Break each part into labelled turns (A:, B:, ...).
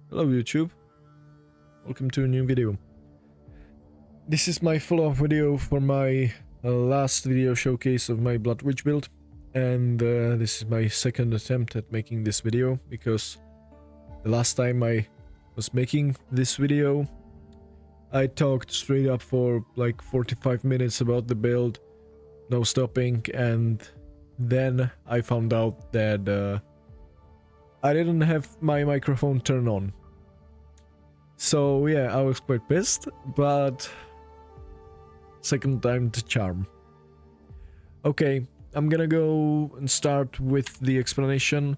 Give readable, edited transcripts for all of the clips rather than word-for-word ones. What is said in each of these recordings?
A: Hello YouTube, welcome to a new video. This is my follow-up video for my last video showcase of my Blood Witch build, and this is my second attempt at making this video, because the last time I was making this video I talked straight up for like 45 minutes about the build, no stopping, and then I found out that I didn't have my microphone turned on. So yeah, I was quite pissed, but second time the charm. Okay, I'm gonna go and start with the explanation.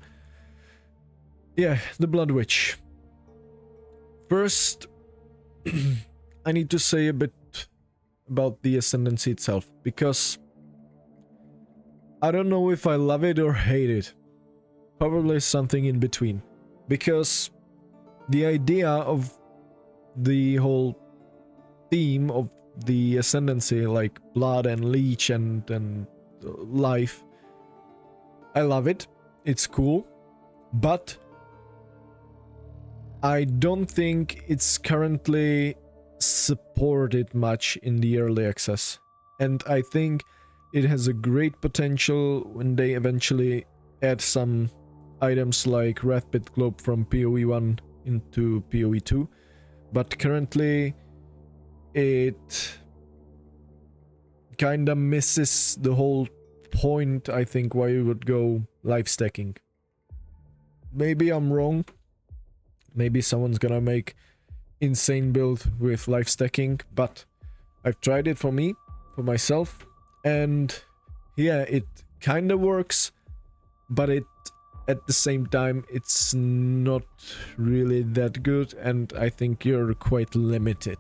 A: Yeah, the Blood Witch. First, I need to say a bit about the Ascendancy itself, because I don't know if I love it or hate it. Probably something in between. Because the idea of the whole theme of the Ascendancy, like blood and leech and life, I love it. It's cool. But I don't think it's currently supported much in the early access. And I think it has a great potential when they eventually add some items like Wrathpit Globe from PoE 1 into PoE 2. But currently it kinda misses the whole point, I think, why you would go life stacking. Maybe I'm wrong. Maybe someone's gonna make insane build with life stacking, but I've tried it for me, for myself, and yeah, it kinda works, but it at the same time it's not really that good, and I think you're quite limited.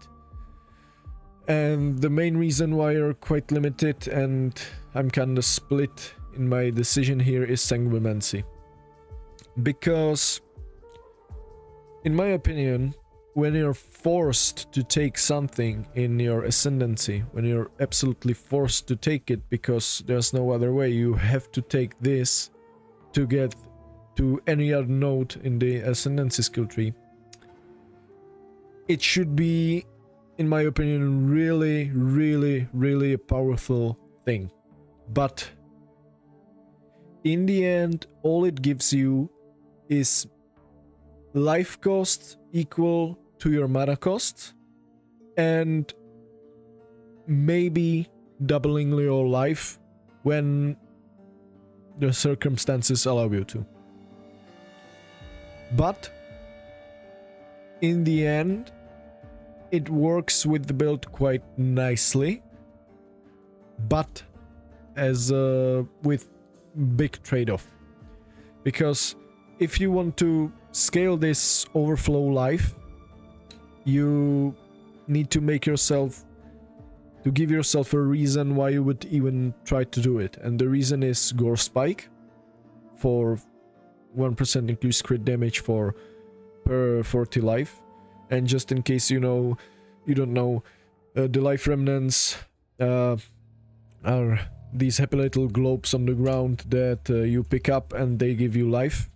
A: And the main reason why you're quite limited, and I'm kinda split in my decision here, is Sanguimancy. Because in my opinion, when you're forced to take something in your Ascendancy, when you're absolutely forced to take it because there's no other way, you have to take this to get to any other node in the Ascendancy skill tree, it should be, in my opinion, really a powerful thing. But in the end, all it gives you is life cost equal to your mana cost, and maybe doubling your life when the circumstances allow you to. But in the end, it works with the build quite nicely, but as with big trade-off. Because if you want to scale this overflow life, you need to make yourself, to give yourself a reason why you would even try to do it. And the reason is Gore Spike for 1% increased crit damage per 40 life. And just in case you don't know, the life remnants are these happy little globes on the ground that you pick up, and they give you life.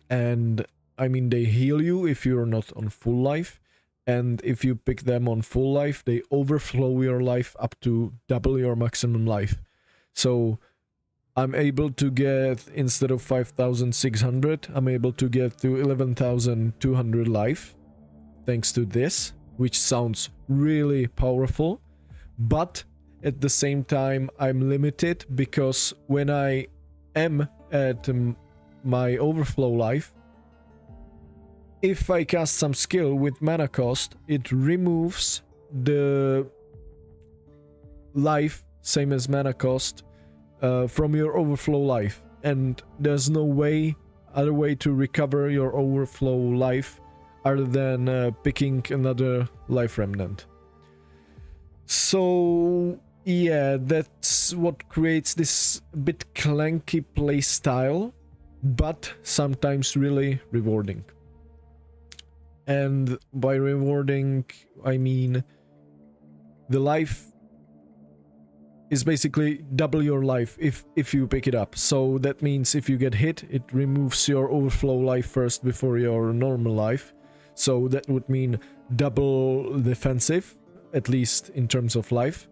A: And I mean, they heal you if you're not on full life, and if you pick them on full life, they overflow your life up to double your maximum life. So I'm able to get, instead of 5,600, I'm able to get to 11,200 life thanks to this, which sounds really powerful. But at the same time, I'm limited, because when I am at my overflow life, if I cast some skill with mana cost, it removes the life, same as mana cost, from your overflow life, and there's no other way to recover your overflow life other than picking another life remnant. So yeah, that's what creates this bit clanky playstyle, but sometimes really rewarding. And by rewarding, I mean the life is basically double your life if you pick it up. So that means if you get hit, it removes your overflow life first before your normal life. So that would mean double defensive, at least in terms of life.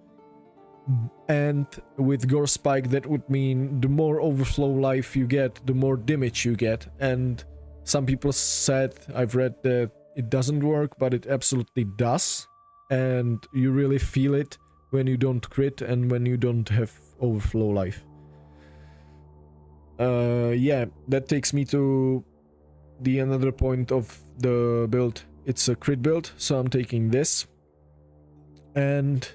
A: And with Gore Spike, that would mean the more overflow life you get, the more damage you get. And some people said, I've read that it doesn't work, but it absolutely does. And you really feel it when you don't crit and when you don't have overflow life. Yeah, that takes me to the another point of the build. It's a crit build, so I'm taking this. And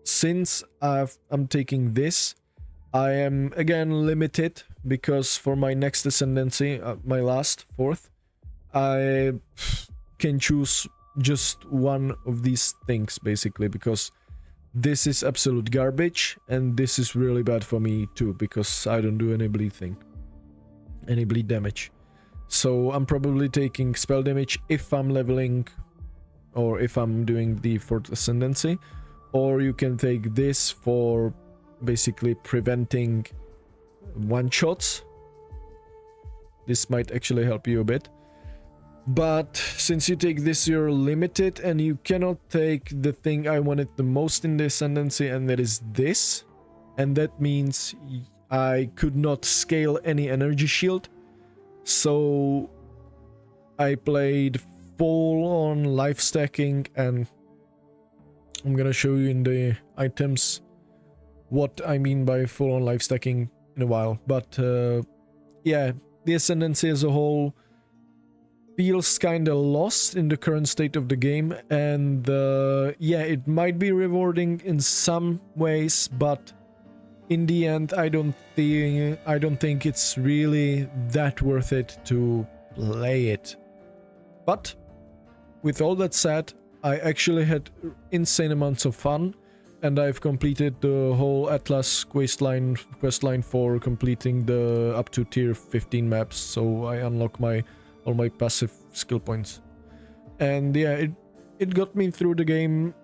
A: since I'm taking this, I am again limited because for my next ascendancy, my last, fourth, I can choose just one of these things basically, because this is absolute garbage and this is really bad for me too, because I don't do any bleed damage. So I'm probably taking spell damage if I'm leveling or if I'm doing the fourth ascendancy, or you can take this for basically preventing one shots. This might actually help you a bit. But since you take this, you're limited and you cannot take the thing I wanted the most in the ascendancy, and that is this. And that means I could not scale any energy shield. So I played full on life stacking, and I'm gonna show you in the items what I mean by full on life stacking in a while. But yeah, the ascendancy as a whole feels kinda lost in the current state of the game, and yeah, it might be rewarding in some ways, but in the end I don't think it's really that worth it to play it. But with all that said, I actually had insane amounts of fun, and I've completed the whole Atlas questline for completing the up to tier 15 maps, so I unlock all my passive skill points. And yeah, it got me through the game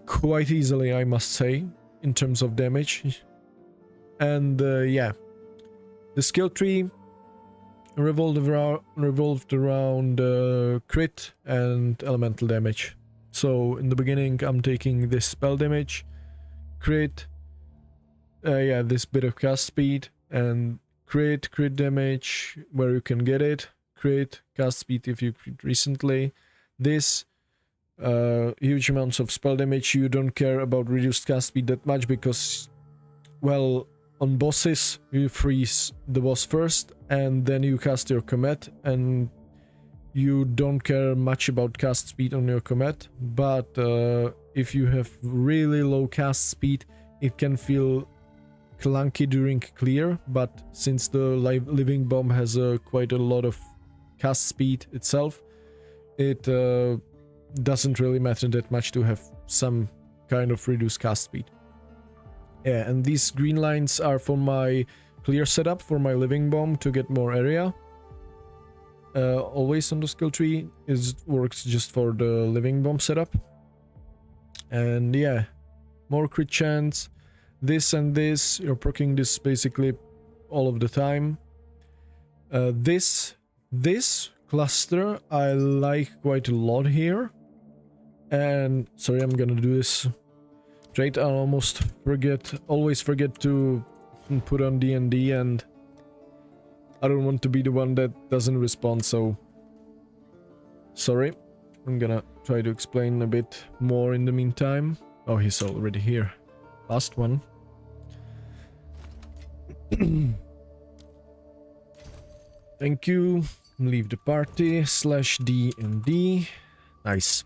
A: quite easily, I must say, in terms of damage. And yeah, the skill tree revolved around crit and elemental damage. So in the beginning I'm taking this spell damage, crit, yeah, this bit of cast speed, and crit damage where you can get it, crit, cast speed if you crit recently, this, huge amounts of spell damage. You don't care about reduced cast speed that much because, well, on bosses you freeze the boss first and then you cast your comet, and you don't care much about cast speed on your comet. But if you have really low cast speed, it can feel clunky during clear, but since the living bomb has quite a lot of cast speed itself, it doesn't really matter that much to have some kind of reduced cast speed. Yeah, and these green lines are for my clear setup for my living bomb to get more area. Always on the skill tree, it works just for the living bomb setup. And yeah, more crit chance, this and this, you're proccing this basically all of the time. This cluster I like quite a lot here. And sorry, I'm gonna do this straight. I always forget to put on D&D, and I don't want to be the one that doesn't respond, so sorry. I'm gonna try to explain a bit more in the meantime. Oh, he's already here. Last one. Thank you. Leave the party /D&D. Nice.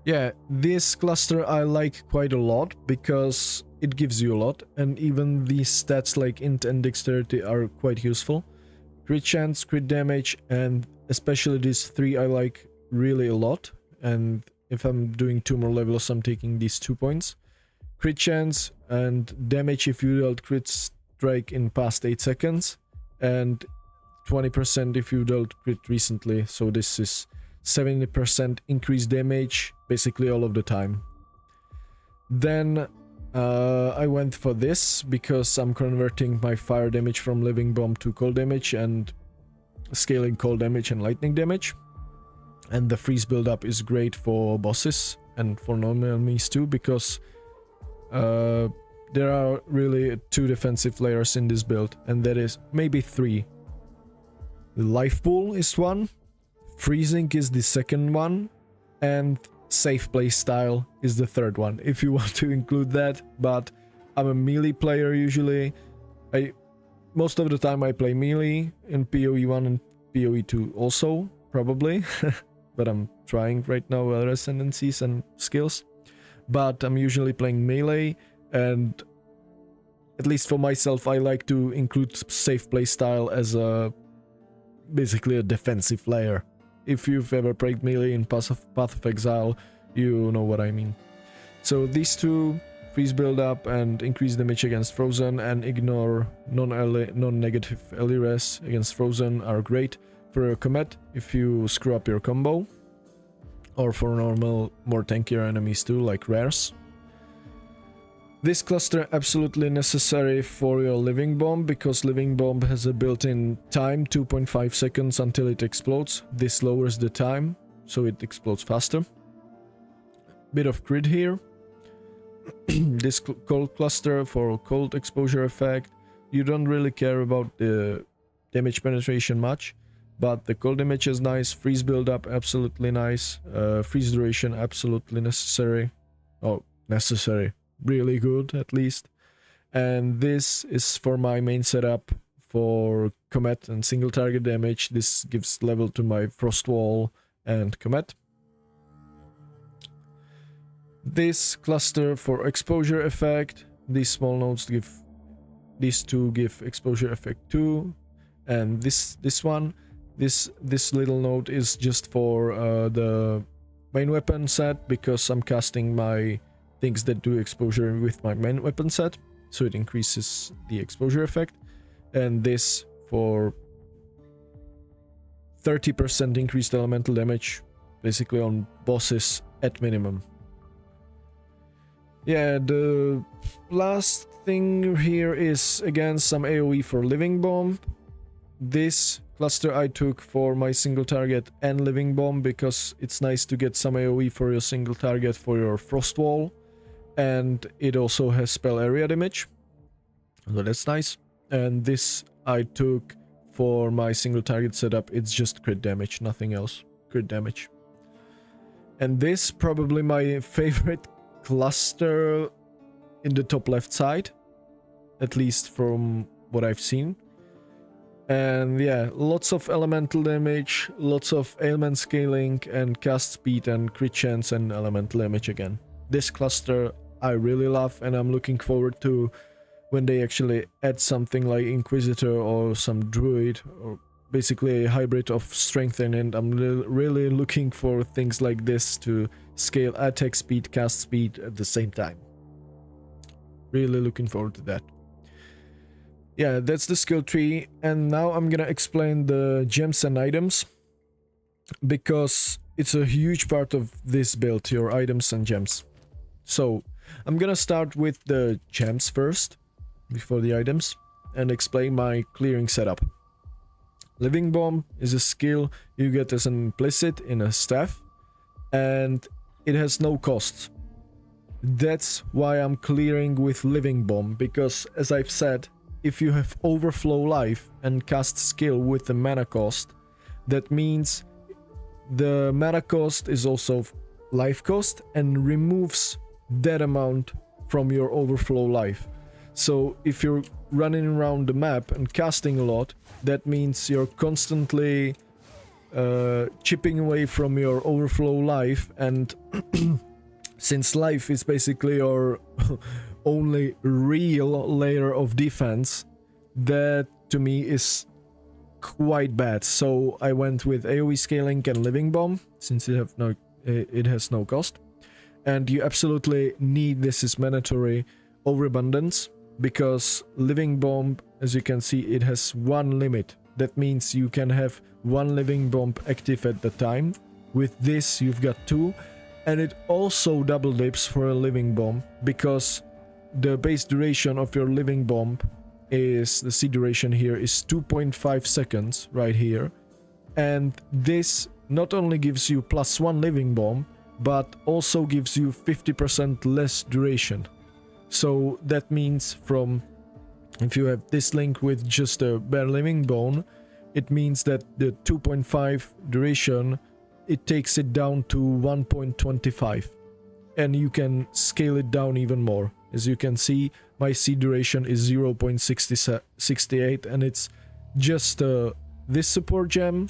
A: Yeah, this cluster I like quite a lot because it gives you a lot, and even these stats like int and dexterity are quite useful. Crit chance, crit damage, and especially these three I like really a lot. And if I'm doing 2 more levels, I'm taking these 2 points. Crit chance and damage if you dealt crit strike in past 8 seconds, and 20% if you dealt crit recently. So this is 70% increased damage basically all of the time. Then I went for this because I'm converting my fire damage from living bomb to cold damage and scaling cold damage and lightning damage. And the freeze build-up is great for bosses and for normal enemies too, because there are really 2 defensive layers in this build, and that is maybe 3. The life pool is one, freezing is the second one, and safe play style is the third one, if you want to include that. But I'm a melee player usually. Most of the time I play melee in PoE 1 and PoE 2 also, probably. But I'm trying right now other ascendancies and skills. But I'm usually playing melee, and at least for myself I like to include safe play style as basically a defensive layer. If you've ever played melee in Path of Exile, you know what I mean. So these 2, freeze build up and increase damage against frozen and ignore non-negative ally res against frozen, are great for your comet if you screw up your combo, or for normal, more tankier enemies too, like rares. This cluster absolutely necessary for your living bomb, because living bomb has a built-in time, 2.5 seconds until it explodes. This lowers the time, so it explodes faster. Bit of grid here. This cold cluster for cold exposure effect. You don't really care about the damage penetration much, but the cold damage is nice, freeze build-up absolutely nice, freeze duration absolutely necessary. Oh, necessary. Really good, at least. And this is for my main setup for Comet and single target damage. This gives level to my Frost Wall and Comet. This cluster for exposure effect. These small nodes give... These 2 give exposure effect too. And this one... This little node is just for the main weapon set, because I'm casting my things that do exposure with my main weapon set, so it increases the exposure effect. And this for 30% increased elemental damage, basically on bosses at minimum. Yeah, the last thing here is again some AoE for living bomb. This cluster I took for my single target and living bomb, because it's nice to get some AoE for your single target for your Frost Wall, and it also has spell area damage, so that's nice. And this I took for my single target setup. It's just crit damage, nothing else. Crit damage. And this probably my favorite cluster in the top left side, at least from what I've seen. And yeah, lots of elemental damage, lots of ailment scaling and cast speed and crit chance and elemental damage again. This cluster I really love, and I'm looking forward to when they actually add something like Inquisitor or some Druid, or basically a hybrid of strength and I'm really looking for things like this to scale attack speed, cast speed at the same time. Really looking forward to that. Yeah, that's the skill tree, and now I'm gonna explain the gems and items, because it's a huge part of this build, your items and gems. So I'm gonna start with the gems first, before the items, and explain my clearing setup. Living Bomb is a skill you get as an implicit in a staff, and it has no costs. That's why I'm clearing with Living Bomb, because as I've said, if you have overflow life and cast skill with the mana cost, that means the mana cost is also life cost and removes that amount from your overflow life. So if you're running around the map and casting a lot, that means you're constantly chipping away from your overflow life, and since life is basically your only real layer of defense, that to me is quite bad. So I went with AoE scaling and Living Bomb, since it has no cost. And you absolutely need, this is mandatory, overabundance, because Living Bomb, as you can see, it has one limit. That means you can have one Living Bomb active at the time. With this you've got two, And it also double dips for a living bomb, because the base duration of your living bomb is, the C duration here is 2.5 seconds right here. And this not only gives you +1 living bomb, but also gives you 50% less duration. So that means from, if you have this link with just a bare living bone, it means that the 2.5 duration, it takes it down to 1.25. And you can scale it down even more. As you can see, my C duration is 0.68, and it's just this support gem,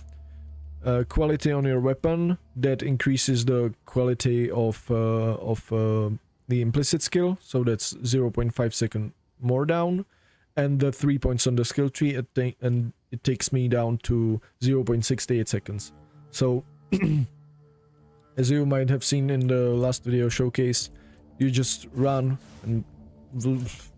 A: quality on your weapon, that increases the quality of the implicit skill, so that's 0.5 second more down, and the 3 points on the skill tree, and it takes me down to 0.68 seconds. So as you might have seen in the last video showcase, you just run and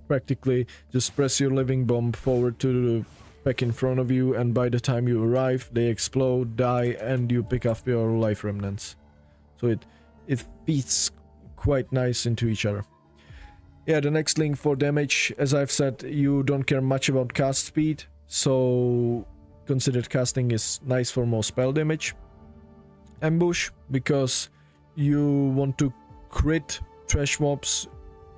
A: practically just press your living bomb forward to the pack in front of you, and by the time you arrive, they explode, die, and you pick up your life remnants. So it fits quite nice into each other. Yeah, the next link for damage, as I've said, you don't care much about cast speed, so considered casting is nice for more spell damage. Ambush, because you want to crit trash mobs,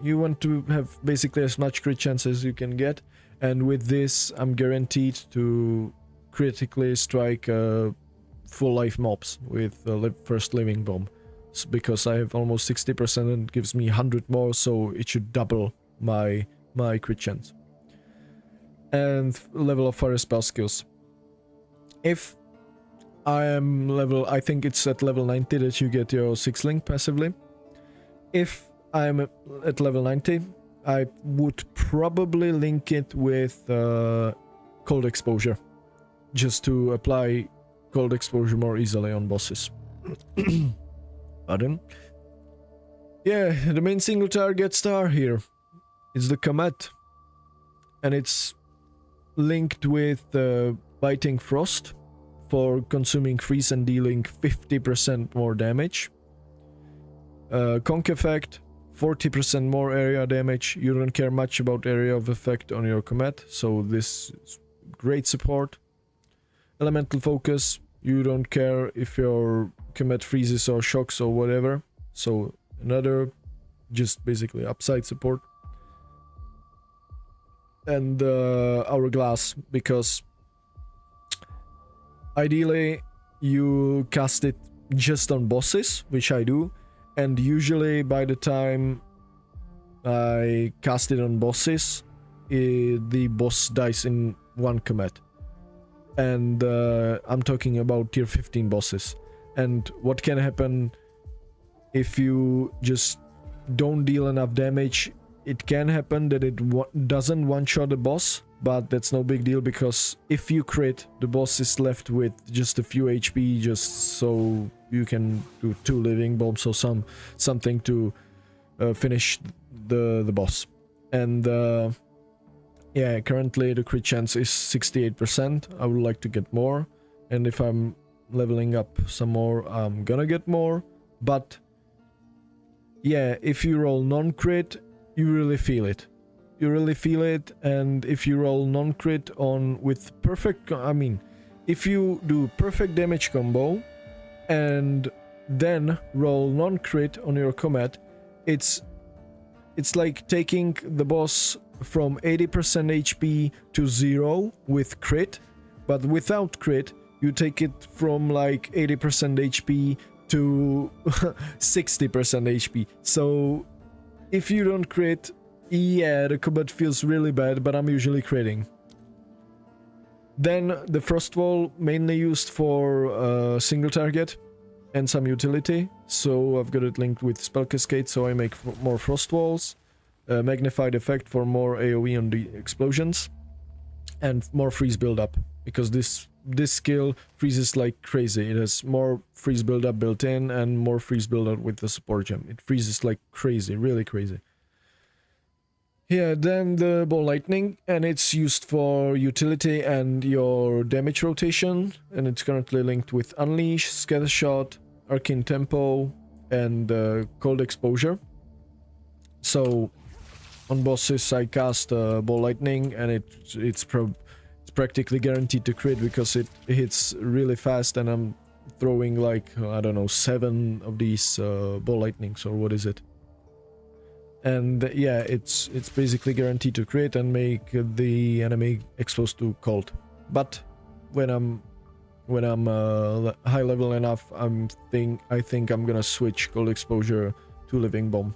A: you want to have basically as much crit chance as you can get, and with this I'm guaranteed to critically strike full life mobs with the first living bomb, because I have almost 60% and it gives me 100 more, so it should double my crit chance. And level of fire spell skills. If I am I think it's at level 90 that you get your 6 link passively. If I'm at level 90, I would probably link it with cold exposure, just to apply cold exposure more easily on bosses. Pardon? Yeah, the main single target star here. It's the Comet. And it's linked with Biting Frost for consuming freeze and dealing 50% more damage. Conk effect, 40% more area damage. You don't care much about area of effect on your Comet, so this is great support. Elemental focus, you don't care if your Comet freezes or shocks or whatever, so another just basically upside support. And Hourglass, because ideally you cast it just on bosses, which I do, and usually by the time I cast it on bosses, the boss dies in one Comet. And I'm talking about tier 15 bosses. And what can happen if you just don't deal enough damage? It can happen that it doesn't one-shot a boss, but that's no big deal, because if you crit, the boss is left with just a few HP, just so you can do 2 living bombs or something to finish the boss. And yeah, currently the crit chance is 68%. I would like to get more, and if I'm leveling up some more, I'm gonna get more. But yeah, if you roll non-crit, you really feel it. You really feel it. And if you roll non-crit on with perfect, I mean, if you do perfect damage combo and then roll non-crit on your Comet, it's like taking the boss from 80% HP to 0 with crit, but without crit you take it from like 80% HP to 60% HP. So if you don't crit, yeah, the combat feels really bad, but I'm usually critting. Then the Frost Wall, mainly used for single target and some utility, so I've got it linked with Spell Cascade, so I make more Frost Walls. Magnified effect for more AoE on the explosions, and more freeze build-up, because this skill freezes like crazy. It has more freeze build-up built in and more freeze build-up with the support gem. It freezes like crazy, really crazy. Yeah, then the Ball Lightning, and it's used for utility and your damage rotation, and it's currently linked with Unleash, Scattershot, Arcane Tempo, and cold exposure. So on bosses I cast ball lightning, and it's practically guaranteed to crit because it hits really fast, and I'm throwing like, I don't know, 7 of these ball lightnings, or what is it? And yeah, it's basically guaranteed to crit and make the enemy exposed to cold. But when I'm high level enough, I think I'm gonna switch cold exposure to living bomb.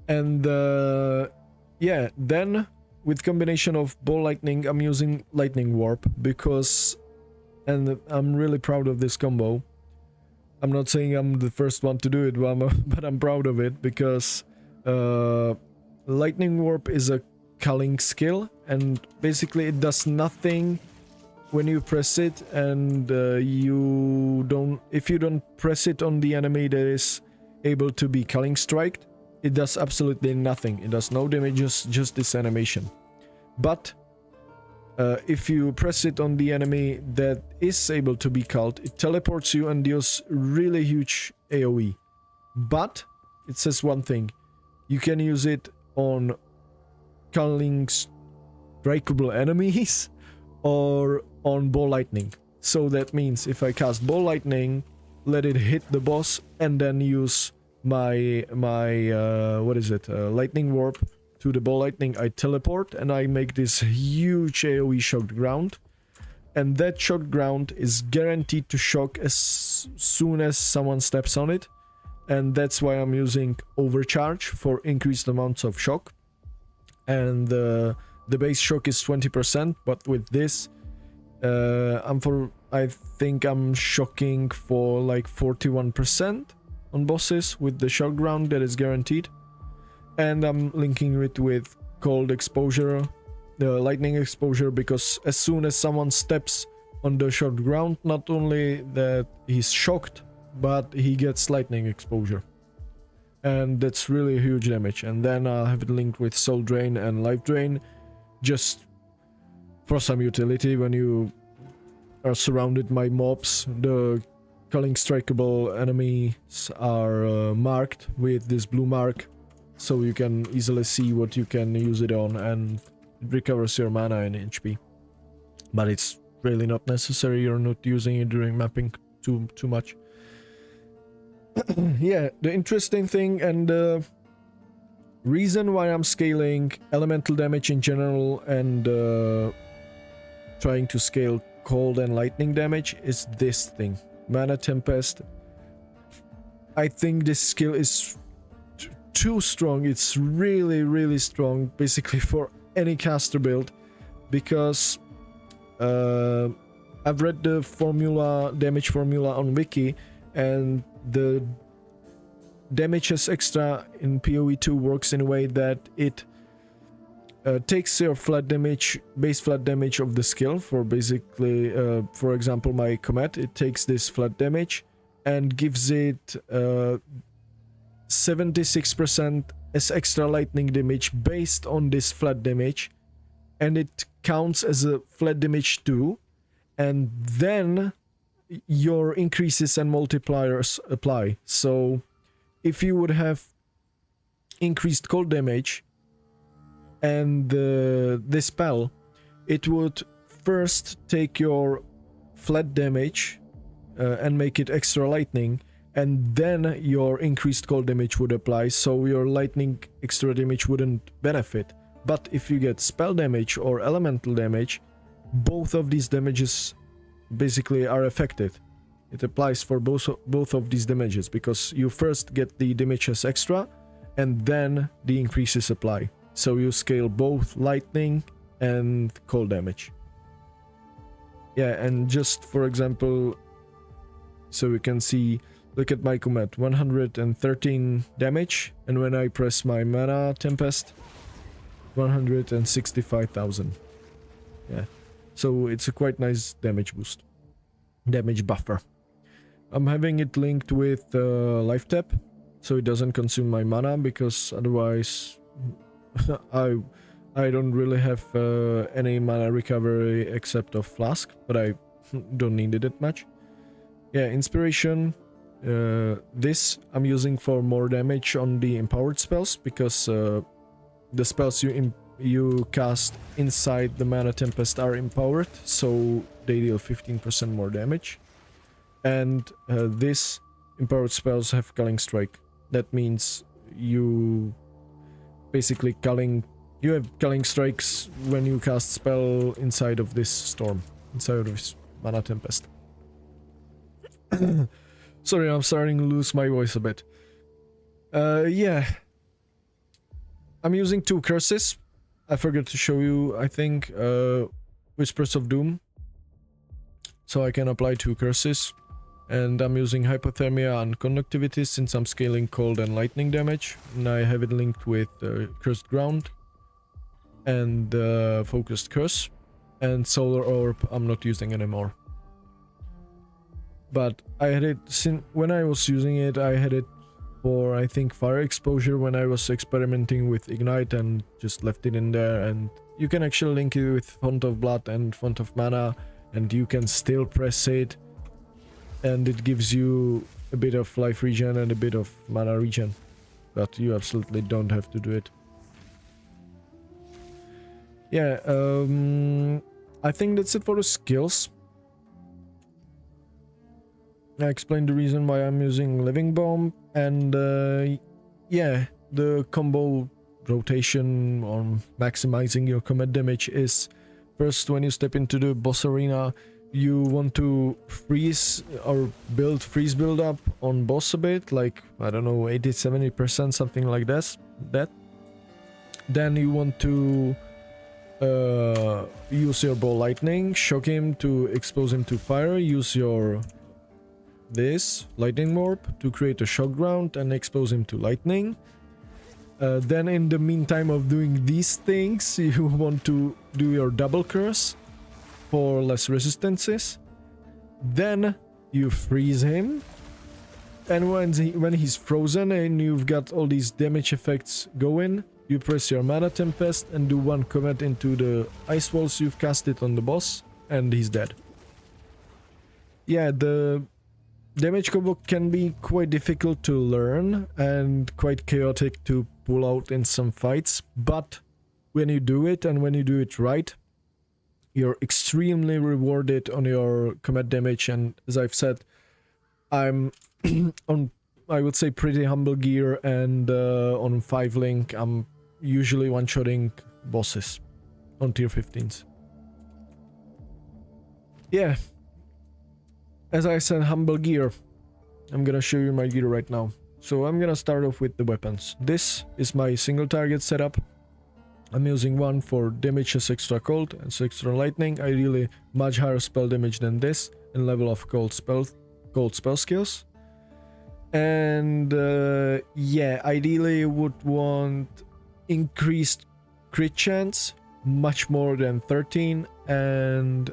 A: And yeah, then with combination of ball lightning, I'm using lightning warp because, and I'm really proud of this combo. I'm not saying I'm the first one to do it, but I'm proud of it because lightning warp is a culling skill, and basically it does nothing when you press it, and if you don't press it on the enemy that is able to be culling striked, it does absolutely nothing. It does no damage, just this animation. But if you press it on the enemy that is able to be culled, it teleports you and deals really huge AoE. But it says one thing: you can use it on culling strikeable enemies or on ball lightning. So that means if I cast ball lightning, let it hit the boss, and then use my lightning warp to the ball lightning, I teleport and I make this huge AoE shocked ground, and that shocked ground is guaranteed to shock as soon as someone steps on it, and that's why I'm using overcharge for increased amounts of shock. And the base shock is 20%, but with this I think I'm shocking for like 41% on bosses with the shock ground that is guaranteed. And I'm linking it with cold exposure, the lightning exposure, because as soon as someone steps on the shock ground, not only that he's shocked, but he gets lightning exposure, and that's really huge damage. And then I'll have it linked with soul drain and life drain, just for some utility when you are surrounded by mobs. The culling strikeable enemies are marked with this blue mark, so you can easily see what you can use it on, and it recovers your mana and HP. But it's really not necessary. You're not using it during mapping too much. Yeah, the interesting thing and the reason why I'm scaling elemental damage in general and trying to scale cold and lightning damage is this thing, Mana Tempest. I think this skill is too strong. It's really strong, basically, for any caster build, because I've read the damage formula on wiki, and the damage as extra in PoE 2 works in a way that it takes your base flat damage of the skill. For basically, for example, my Comet, it takes this flat damage and gives it 76% as extra lightning damage based on this flat damage, and it counts as a flat damage too, and then your increases and multipliers apply. So if you would have increased cold damage and this spell, it would first take your flat damage and make it extra lightning, and then your increased cold damage would apply, so your lightning extra damage wouldn't benefit. But if you get spell damage or elemental damage, both of these damages basically are affected. It applies for both of these damages, because you first get the damage as extra and then the increases apply. So you scale both lightning and cold damage. Yeah, and just for example, so we can see, look at my Comet, 113 damage, and when I press my Mana Tempest, 165,000. Yeah, so it's a quite nice damage boost, damage buffer. I'm having it linked with life tap, so it doesn't consume my mana, because otherwise I don't really have any mana recovery except of Flask, but I don't need it that much. Yeah, inspiration, This I'm using for more damage on the empowered spells, because the spells you cast inside the Mana Tempest are empowered, so they deal 15% more damage. And this empowered spells have Culling Strike. That means you basically you have Culling Strikes when you cast spell inside of this storm, inside of this Mana Tempest. Sorry, I'm starting to lose my voice a bit. Yeah. I'm using 2 curses. I forgot to show you, I think, Whispers of Doom. So I can apply 2 curses. And I'm using Hypothermia and Conductivity since I'm scaling cold and lightning damage. And I have it linked with Cursed Ground and Focused Curse. And Solar Orb I'm not using anymore. But I had it, when I was using it, I had it for, I think, fire exposure when I was experimenting with Ignite and just left it in there. And you can actually link it with Font of Blood and Font of Mana, and you can still press it. And it gives you a bit of life regen and a bit of mana regen. But you absolutely don't have to do it. Yeah, I think that's it for the skills. I explained the reason why I'm using Living Bomb, and yeah, the combo rotation on maximizing your combat damage is first when you step into the boss arena, you want to freeze or freeze build up on boss a bit, like, I don't know, 80-70%, something like that. Then you want to use your Ball Lightning, shock him to expose him to fire, use your Lightning Orb to create a shock ground and expose him to lightning. Then in the meantime of doing these things, you want to do your double curse for less resistances. Then you freeze him, and when he's frozen and you've got all these damage effects going, you press your Mana Tempest and do 1 command into the ice walls you've casted on the boss, and he's dead. Yeah, the damage combo can be quite difficult to learn and quite chaotic to pull out in some fights, but when you do it, and when you do it right, you're extremely rewarded on your combat damage. And as I've said, I'm on, I would say, pretty humble gear, and on 5 link I'm usually one-shotting bosses on tier 15s. Yeah. As I said, humble gear. I'm gonna show you my gear right now. So I'm gonna start off with the weapons. This is my single target setup. I'm using one for damage as extra cold and extra lightning. Ideally much higher spell damage than this and level of cold spell skills. And yeah, ideally would want increased crit chance, much more than 13, and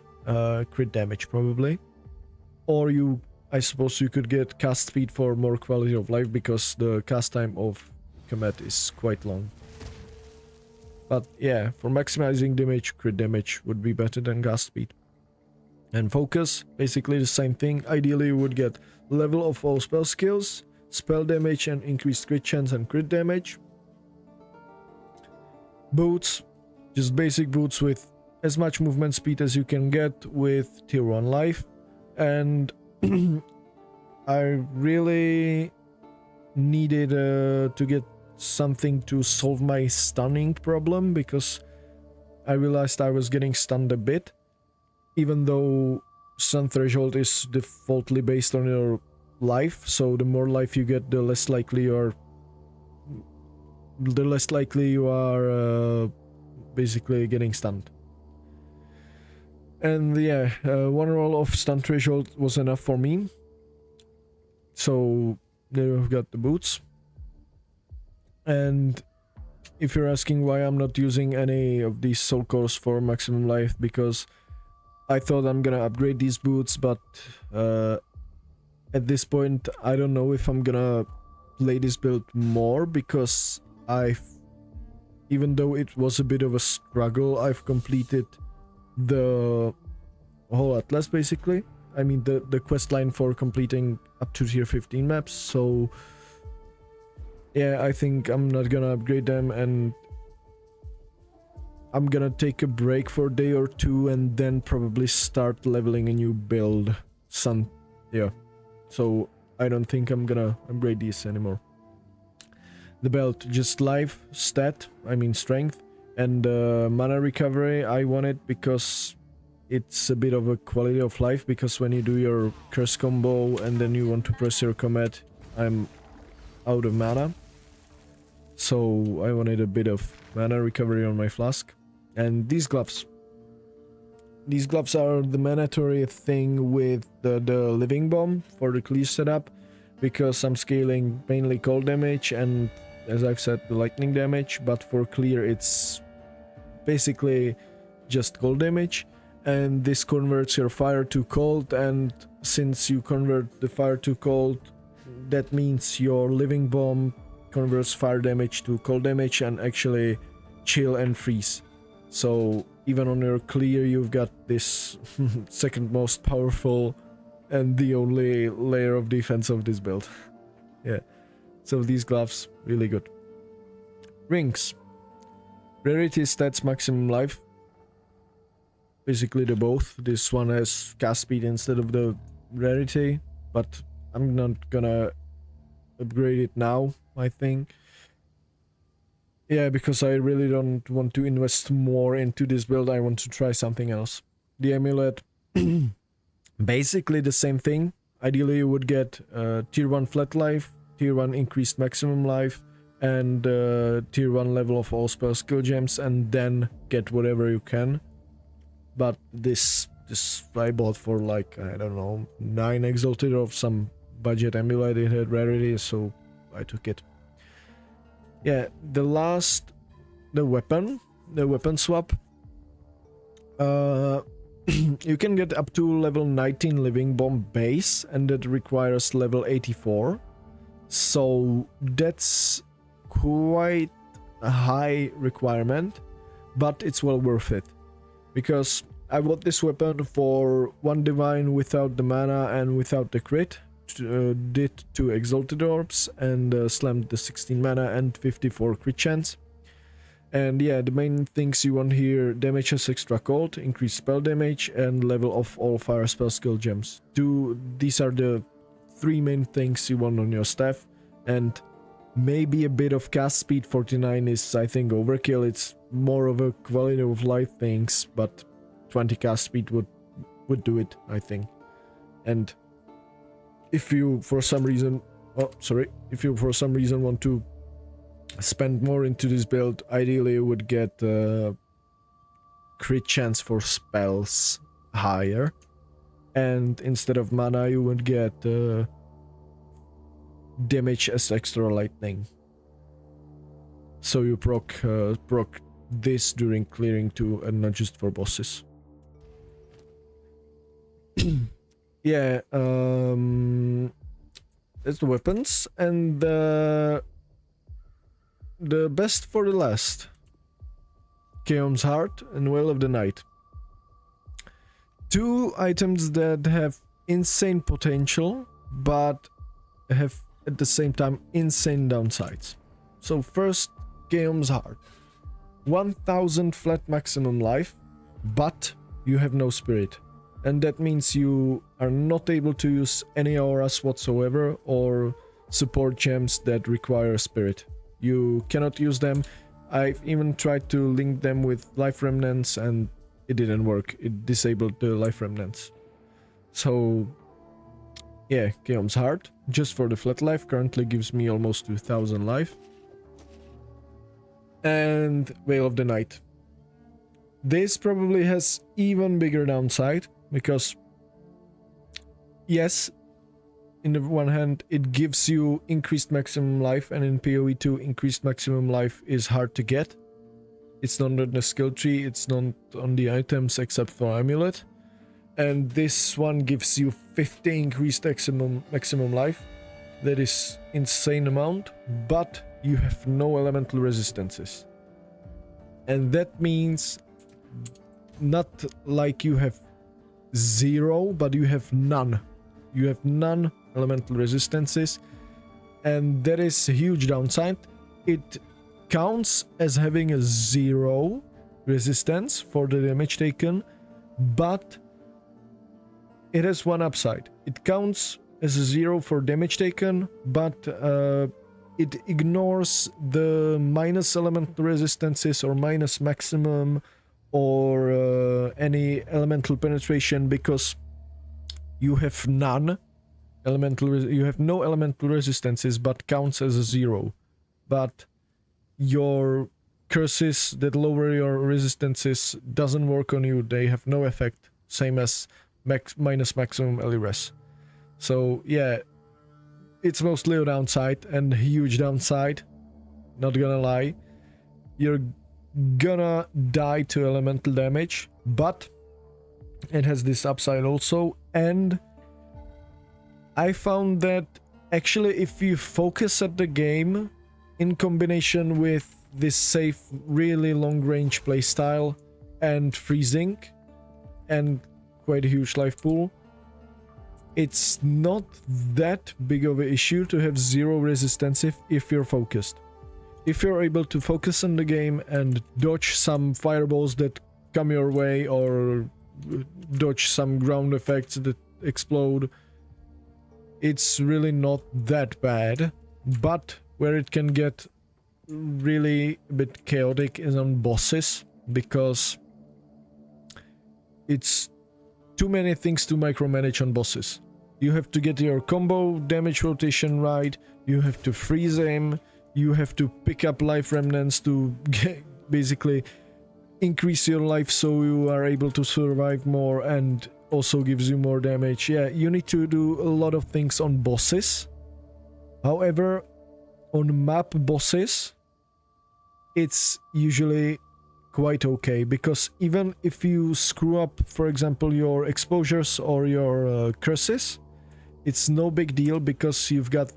A: crit damage probably. Or I suppose you could get cast speed for more quality of life, because the cast time of combat is quite long. But yeah, for maximizing damage, crit damage would be better than cast speed. And focus, basically the same thing. Ideally you would get level of all spell skills, spell damage and increased crit chance and crit damage. Boots, just basic boots with as much movement speed as you can get with tier 1 life. And I really needed to get something to solve my stunning problem, because I realized I was getting stunned a bit, even though stun threshold is defaultly based on your life. So the more life you get, the less likely you are basically getting stunned. And yeah, 1 roll of stun threshold was enough for me. So there we've got the boots. And if you're asking why I'm not using any of these soul cores for maximum life, because I thought I'm gonna upgrade these boots, but at this point I don't know if I'm gonna play this build more, because even though it was a bit of a struggle, I've completed the whole atlas basically. I mean the quest line for completing up to tier 15 maps. So yeah, I think I'm not gonna upgrade them, and I'm gonna take a break for a day or two and then probably start leveling a new build. Yeah. So I don't think I'm gonna upgrade these anymore. The belt, just life, stat, I mean strength, and mana recovery. I want it because it's a bit of a quality of life, because when you do your curse combo and then you want to press your command, I'm out of mana. So I wanted a bit of mana recovery on my flask. And these gloves. These gloves are the mandatory thing with the living bomb for the clear setup, because I'm scaling mainly cold damage and, as I've said, the lightning damage, but for clear it's basically just cold damage, and this converts your fire to cold, and since you convert the fire to cold, that means your living bomb converts fire damage to cold damage and actually chill and freeze. So even on your clear you've got this second most powerful and the only layer of defense of this build. Yeah, so these gloves, really good. Rings. Rarity, stats, maximum life. Basically the both. This one has cast speed instead of the rarity, but I'm not gonna upgrade it now, I think. Yeah, because I really don't want to invest more into this build. I want to try something else. The amulet, basically the same thing. Ideally you would get tier 1 flat life, tier 1 increased maximum life, and tier 1 level of all spell skill gems, and then get whatever you can. But this I bought for like, I don't know, 9 exalted of some budget amulet. It had rarity, so I took it. Yeah, the weapon swap. You can get up to level 19 living bomb base, and that requires level 84. So that's quite a high requirement, but it's well worth it, because I bought this weapon for 1 divine without the mana and without the crit. Did 2 exalted orbs and slammed the 16 mana and 54 crit chance. And yeah, the main things you want here: damage as extra cold, increased spell damage, and level of all fire spell skill gems. These are the 3 main things you want on your staff, and maybe a bit of cast speed. 49 is, I think, overkill. It's more of a quality of life things, but 20 cast speed would do it, I think. And if you for some reason want to spend more into this build, ideally you would get crit chance for spells higher, and instead of mana you would get damage as extra lightning, so you proc this during clearing too, and not just for bosses. Yeah, that's the weapons, and the best for the last. Chaos Heart and Well of the Night. 2 items that have insane potential, but have at the same time insane downsides. So first, Chaos Heart. 1000 flat maximum life, but you have no spirit. And that means you are not able to use any auras whatsoever or support gems that require spirit. You cannot use them. I've even tried to link them with life remnants and it didn't work. It disabled the life remnants. So yeah, Chaos Heart, just for the flat life, currently gives me almost 2000 life. And Veil of the Night. This probably has even bigger downside, because yes, in the one hand it gives you increased maximum life, and in PoE 2 increased maximum life is hard to get. It's not on the skill tree, it's not on the items except for amulet, and this one gives you 50 increased maximum life. That is insane amount, but you have no elemental resistances, and that means not like you have 0, but you have none. You have none elemental resistances, and that is a huge downside. It counts as having a 0 resistance for the damage taken, but it has one upside. It counts as a 0 for damage taken, but it ignores the minus elemental resistances or minus maximum or any elemental penetration, because you have none you have no elemental resistances, but counts as a 0. But your curses that lower your resistances doesn't work on you. They have no effect, same as minus maximum LRS. So yeah, it's mostly a downside, and a huge downside, not gonna lie. You're gonna die to elemental damage, but it has this upside also. And I found that actually if you focus at the game in combination with this safe, really long range playstyle and freezing and quite a huge life pool, it's not that big of an issue to have 0 resistance if you're focused. If you're able to focus on the game and dodge some fireballs that come your way, or dodge some ground effects that explode, it's really not that bad. But where it can get really a bit chaotic is on bosses, because it's too many things to micromanage on bosses. You have to get your combo damage rotation right, you have to freeze aim, you have to pick up life remnants to basically increase your life so you are able to survive more and also gives you more damage. Yeah, you need to do a lot of things on bosses. However, on map bosses, it's usually quite okay, because even if you screw up, for example, your exposures or your curses, it's no big deal, because you've got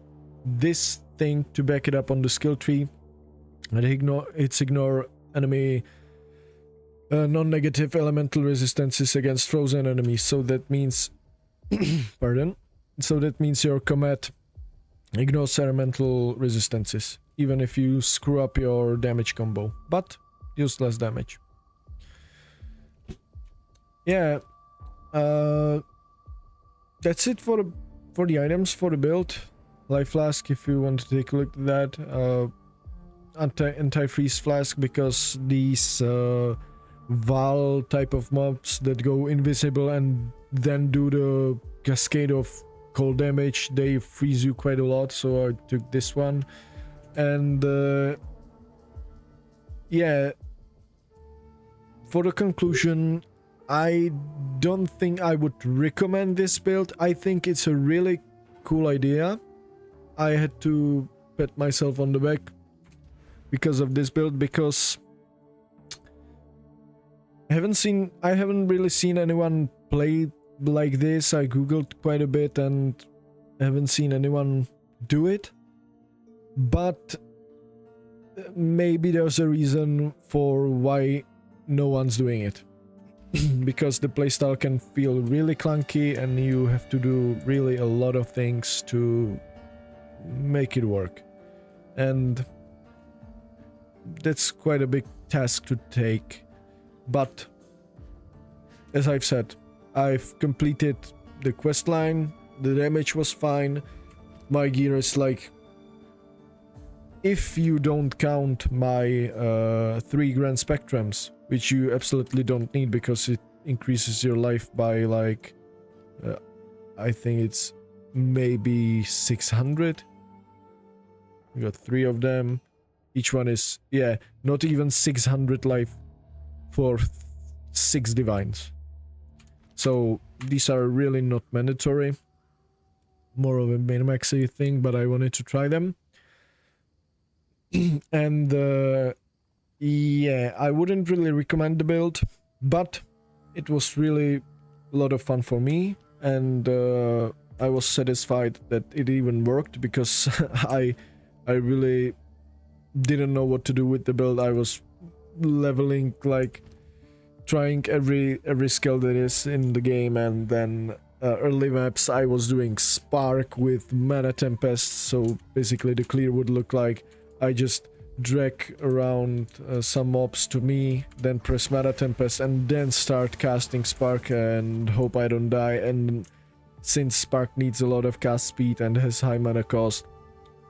A: this thing to back it up on the skill tree, and ignore enemy non-negative elemental resistances against frozen enemies. So that means pardon, so that means your combat ignores elemental resistances even if you screw up your damage combo, but use less damage. Yeah, that's it for the items for the build. Life flask, if you want to take a look at that. Anti-freeze flask, because these Val type of mobs that go invisible and then do the cascade of cold damage, they freeze you quite a lot, so I took this one. And yeah, for the conclusion, I don't think I would recommend this build. I think it's a really cool idea. I had to pat myself on the back because of this build, because I haven't really seen anyone play like this. I googled quite a bit and haven't seen anyone do it, but maybe there's a reason for why no one's doing it. Because the playstyle can feel really clunky and you have to do really a lot of things to make it work, and that's quite a big task to take. But as I've said, I've completed the quest line, the damage was fine, my gear is like, if you don't count my 3 grand spectrums, which you absolutely don't need because it increases your life by like I think it's maybe 600. You got 3 of them, each one is, yeah, not even 600 life for 6 divines. So these are really not mandatory, more of a min-maxy thing, but I wanted to try them. And yeah, I wouldn't really recommend the build, but it was really a lot of fun for me, and I was satisfied that it even worked, because I really didn't know what to do with the build. I was leveling like trying every skill that is in the game, and then early maps I was doing Spark with Mana Tempest, so basically the clear would look like I just drag around some mobs to me, then press Mana Tempest, and then start casting Spark and hope I don't die. And since Spark needs a lot of cast speed and has high mana cost,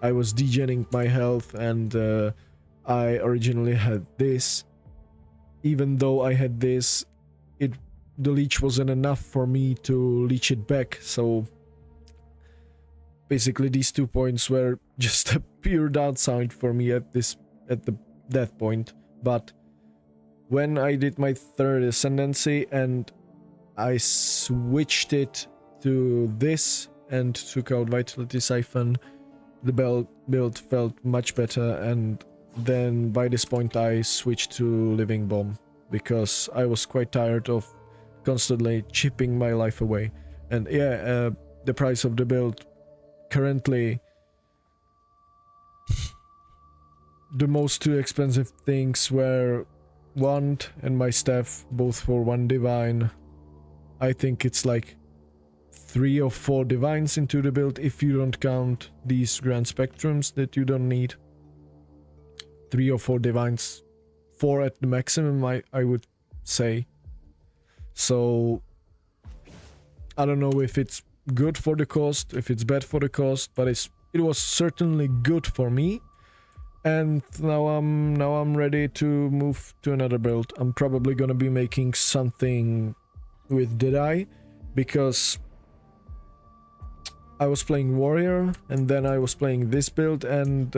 A: I was degenning my health, and I originally had this. Even though I had this, the leech wasn't enough for me to leech it back, so basically these 2 points were just a pure downside for me at that point. But when I did my third ascendancy and I switched to this and took out Vitality Siphon, the build felt much better, and then by this point I switched to Living Bomb because I was quite tired of constantly chipping my life away. And yeah, the price of the build currently, the most two expensive things were Wand and my staff, both for 1 divine. I think it's like 3 or 4 divines into the build if you don't count these grand spectrums that you don't need. 3 or 4 divines, 4 at the maximum, I would say. So I don't know if it's good for the cost, if it's bad for the cost, but it was certainly good for me. And now I'm ready to move to another build. I'm probably gonna be making something with Deadeye, because I was playing Warrior and then I was playing this build, and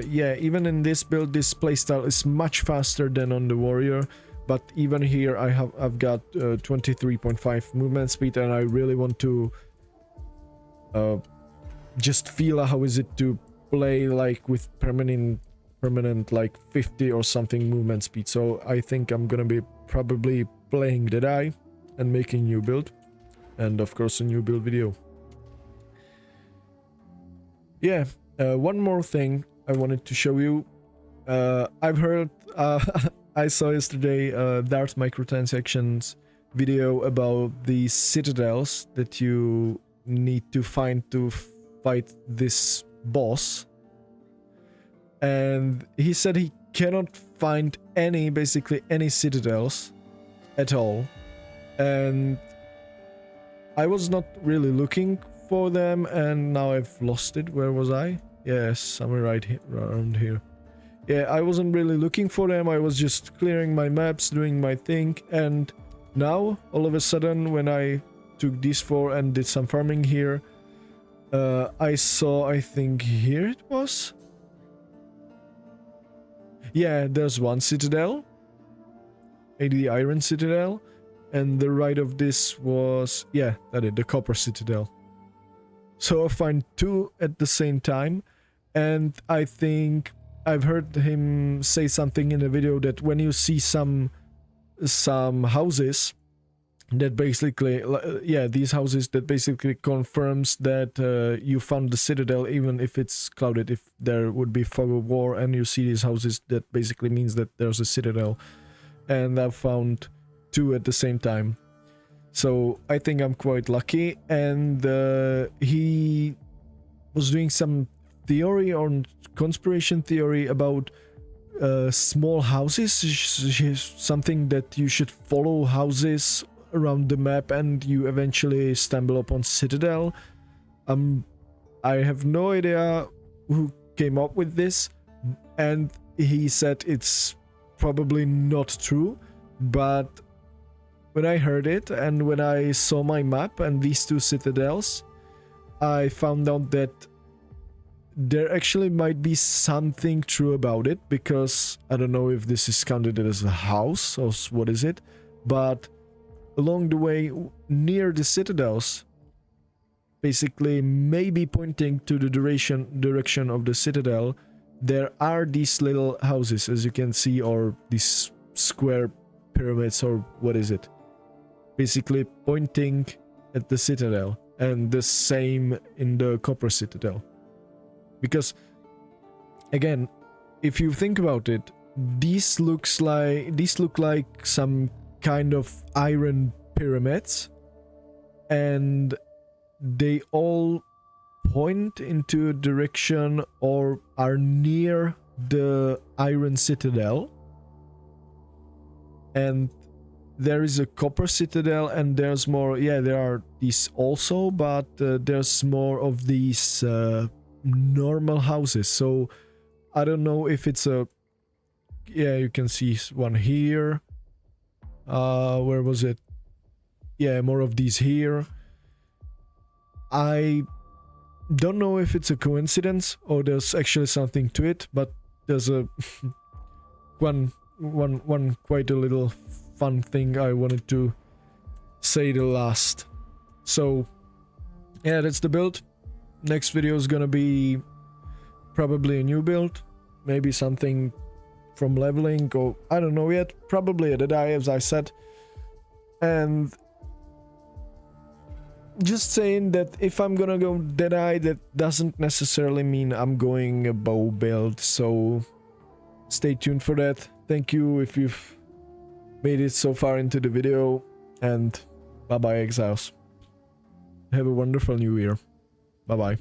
A: yeah, even in this build this playstyle is much faster than on the Warrior. But even here I've got 23.5 movement speed, and I really want to just feel how is it to play like with permanent like 50 or something movement speed. So I think I'm gonna be probably playing Deadeye and making new build, and of course a new build video. Yeah, one more thing I wanted to show you. I've heard I saw yesterday Dart microtransactions video about the citadels that you need to find to fight this boss, and he said he cannot find basically any citadels at all, and I was not really looking for them, and now I've lost it. Where was I? Yes, somewhere right here, around here. Yeah, I wasn't really looking for them. I was just clearing my maps, doing my thing, and now all of a sudden when I took these 4 and did some farming here, I saw, I think here it was. Yeah, there's one citadel, 80 Iron Citadel, and the right of this was, yeah, that is the Copper Citadel. So I find 2 at the same time, and I think I've heard him say something in a video that when you see some houses that basically, yeah, these houses that basically confirms that you found the citadel, even if it's clouded. If there would be fog of war and you see these houses, that basically means that there's a citadel. And I've found 2 at the same time. So I think I'm quite lucky. And he was doing some theory or conspiracy theory about small houses, something that you should follow houses around the map and you eventually stumble upon citadel. I have no idea who came up with this, and he said it's probably not true, but when I heard it and when I saw my map and these 2 citadels, I found out that there actually might be something true about it, because I don't know if this is counted as a house or what is it, but along the way near the citadels, basically maybe pointing to the direction of the citadel, there are these little houses, as you can see, or these square pyramids, or what is it, basically pointing at the citadel, and the same in the Copper Citadel. Because again, if you think about it, these look like some kind of iron pyramids, and they all point into a direction or are near the iron citadel. And there is a copper citadel, and there's more. Yeah, there are these also, but there's more of these normal houses. So I don't know if it's a. Yeah, you can see one here. Where was it? Yeah, more of these here. I don't know if it's a coincidence or there's actually something to it, but there's a one quite a little fun thing I wanted to say the last. So yeah, that's the build. Next video is gonna be probably a new build, maybe something from leveling, or I don't know yet. Probably a Deadeye, as I said. And just saying that if I'm gonna go Deadeye, that doesn't necessarily mean I'm going a bow build, so stay tuned for that. Thank you if you've made it so far into the video, and bye bye, Exiles. Have a wonderful new year. Bye bye.